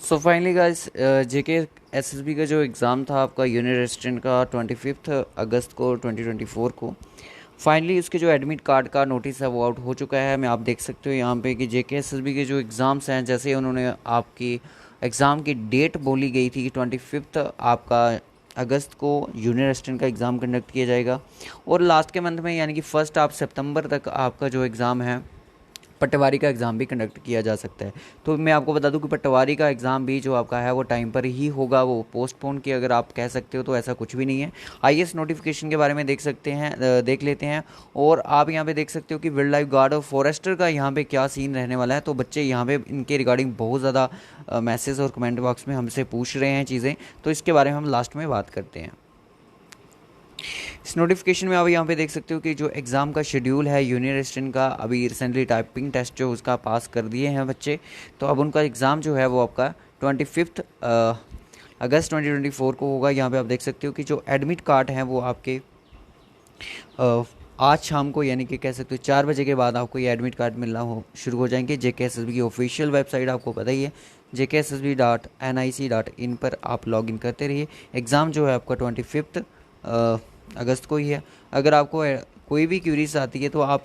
So finally guys, जेके SSB का जो exam था आपका यूनिट रेजिस्टेंट का 25 अगस्त को 2024 को फाइनली उसके जो एडमिट कार्ड का नोटिस है वो आउट हो चुका है। मैं आप देख सकते हो यहाँ पे कि जेके एसएसबी के जो एग्ज़ाम्स हैं, जैसे उन्होंने आपकी एग्ज़ाम की डेट बोली गई थी कि 25 आपका अगस्त को यूनिट रेजिस्टेंट का एग्ज़ाम कंडक्ट किया जाएगा और लास्ट के मंथ में यानी कि 1 आप सितंबर तक आपका जो एग्ज़ाम है पटवारी का एग्ज़ाम भी कंडक्ट किया जा सकता है। तो मैं आपको बता दूं कि पटवारी का एग्ज़ाम भी जो आपका है वो टाइम पर ही होगा, वो पोस्टपोन की अगर आप कह सकते हो तो ऐसा कुछ भी नहीं है। आईएएस नोटिफिकेशन के बारे में देख सकते हैं, देख लेते हैं। और आप यहाँ पे देख सकते हो कि वाइल्ड लाइफ गार्ड और फॉरेस्टर का यहाँ पे क्या सीन रहने वाला है। तो बच्चे यहाँ पे इनके रिगार्डिंग बहुत ज़्यादा मैसेज और कमेंट बॉक्स में हमसे पूछ रहे हैं चीज़ें, तो इसके बारे में हम लास्ट में बात करते हैं। इस नोटिफिकेशन में आप यहाँ पे देख सकते हो कि जो एग्ज़ाम का शेड्यूल है यूनिट रेजिस्टेंट का, अभी रिसेंटली टाइपिंग टेस्ट जो उसका पास कर दिए हैं बच्चे, तो अब उनका एग्ज़ाम जो है वो आपका 25 अगस्त 2024 को होगा। यहाँ पे आप देख सकते हो कि जो एडमिट कार्ड हैं वो आपके आज शाम को यानी कि कह सकते हो 4 बजे के बाद आपको ये एडमिट कार्ड मिलना शुरू हो जाएंगे। JKSSB की ऑफिशियल वेबसाइट आपको पता ही है, jksb.nic.in पर आप लॉगिन करते रहिए। एग्ज़ाम जो है आपका 25 अगस्त को ही है। अगर आपको कोई भी क्यूरीज आती है तो आप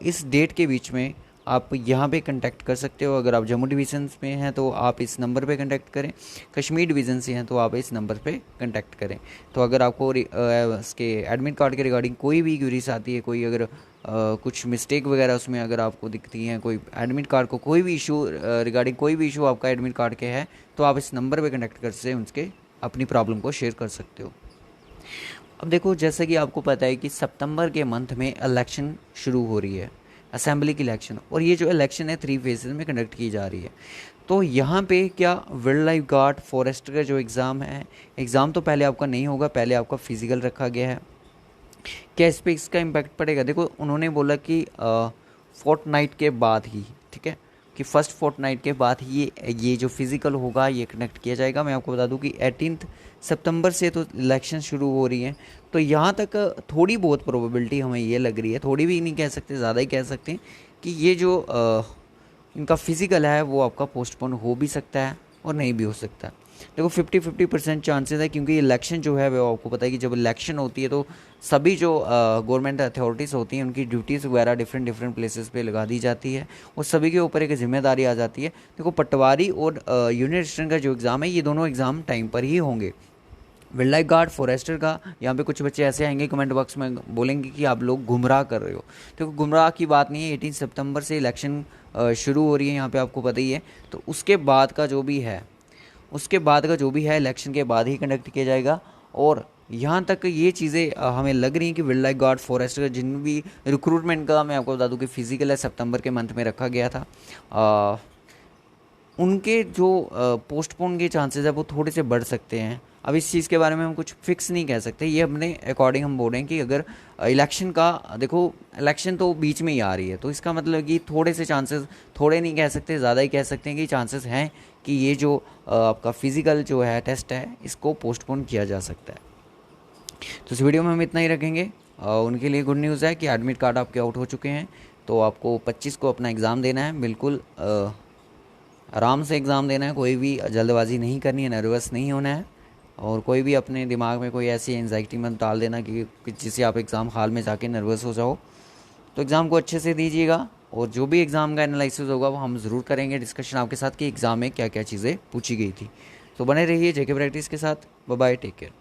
इस डेट के बीच में आप यहाँ पे कांटेक्ट कर सकते हो। अगर आप जम्मू डिवीज़न में हैं तो आप इस नंबर पे कांटेक्ट करें, कश्मीर डिवीज़न से हैं तो आप इस नंबर पे कांटेक्ट करें। तो अगर आपको इसके एडमिट कार्ड के रिगार्डिंग कोई भी क्यूरीज आती है, कोई अगर कुछ मिस्टेक वगैरह उसमें अगर आपको दिखती हैं, कोई एडमिट कार्ड को कोई भी इशू रिगार्डिंग कोई भी इशू आपका एडमिट कार्ड के है, तो आप इस नंबर पर कनेक्ट कर से उनके अपनी प्रॉब्लम को शेयर कर सकते हो। अब देखो, जैसे कि आपको पता है कि सितंबर के मंथ में इलेक्शन शुरू हो रही है, असेंबली की इलेक्शन, और ये जो इलेक्शन है 3 फेजेस में कंडक्ट की जा रही है। तो यहाँ पे क्या वाइल्ड लाइफ गार्ड फॉरेस्ट का जो एग्ज़ाम है, एग्ज़ाम तो पहले आपका नहीं होगा, पहले आपका फिजिकल रखा गया है। क्या इस पर इसका इम्पैक्ट पड़ेगा? देखो, उन्होंने बोला कि फोर्टनाइट के बाद ही, ठीक है, कि फर्स्ट फोर्टनाइट के बाद ही ये जो फिज़िकल होगा ये कनेक्ट किया जाएगा। मैं आपको बता दूं कि 18 सितंबर से तो इलेक्शन शुरू हो रही है, तो यहाँ तक थोड़ी बहुत प्रोबेबिलिटी हमें ये लग रही है, थोड़ी भी नहीं कह सकते, ज़्यादा ही कह सकते हैं कि ये जो इनका फिज़िकल है वो आपका पोस्टपोन हो भी सकता है और नहीं भी हो सकता। देखो 50-50% चांसेस है, क्योंकि इलेक्शन जो है वो आपको पता है कि जब इलेक्शन होती है तो सभी जो गवर्नमेंट अथॉरिटीज़ होती हैं उनकी ड्यूटीज़ वगैरह डिफरेंट डिफरेंट प्लेसेस पे लगा दी जाती है और सभी के ऊपर एक जिम्मेदारी आ जाती है। देखो, पटवारी और यूनिट रेजिस्टेंट का जो एग्ज़ाम है ये दोनों एग्ज़ाम टाइम पर ही होंगे। वाइल्ड लाइफ गार्ड फॉरेस्टर का यहाँ पे कुछ बच्चे ऐसे आएंगे कमेंट बॉक्स में बोलेंगे कि आप लोग गुमराह कर रहे हो। देखो, गुमराह की बात नहीं है। 18 सितंबर से इलेक्शन शुरू हो रही है, यहाँ पे आपको पता ही है। तो उसके बाद का जो भी है, उसके बाद का जो भी है इलेक्शन के बाद ही कंडक्ट किया जाएगा। और यहाँ तक ये चीज़ें हमें लग रही हैं कि वाइल्ड लाइफ गार्ड फॉरेस्ट का जिन भी रिक्रूटमेंट का, मैं आपको बता दूँ कि फिजिकल है सितंबर के मंथ में रखा गया था, उनके जो पोस्टपोन के चांसेस है वो थोड़े से बढ़ सकते हैं। अब इस चीज़ के बारे में हम कुछ फिक्स नहीं कह सकते, ये अपने अकॉर्डिंग हम बोल रहे हैं कि अगर इलेक्शन का, देखो इलेक्शन तो बीच में ही आ रही है, तो इसका मतलब कि थोड़े से चांसेस, थोड़े नहीं कह सकते, ज़्यादा ही कह सकते हैं कि चांसेस हैं कि ये जो आपका फिज़िकल जो है टेस्ट है इसको पोस्टपोन किया जा सकता है। तो इस वीडियो में हम इतना ही रखेंगे। उनके लिए गुड न्यूज़ है कि एडमिट कार्ड आपके आउट हो चुके हैं, तो आपको 25 को अपना एग्ज़ाम देना है। बिल्कुल आराम से एग्ज़ाम देना है, कोई भी जल्दबाजी नहीं करनी है, नर्वस नहीं होना है, और कोई भी अपने दिमाग में कोई ऐसी एंजाइटी मत डाल देना कि जिससे आप एग्ज़ाम हॉल में जाके नर्वस हो जाओ। तो एग्ज़ाम को अच्छे से दीजिएगा, और जो भी एग्ज़ाम का एनालिसिस होगा वो हम ज़रूर करेंगे डिस्कशन आपके साथ कि एग्ज़ाम में क्या क्या चीज़ें पूछी गई थी। तो बने रहिए जेके प्रैक्टिस के साथ। Bye bye, take care.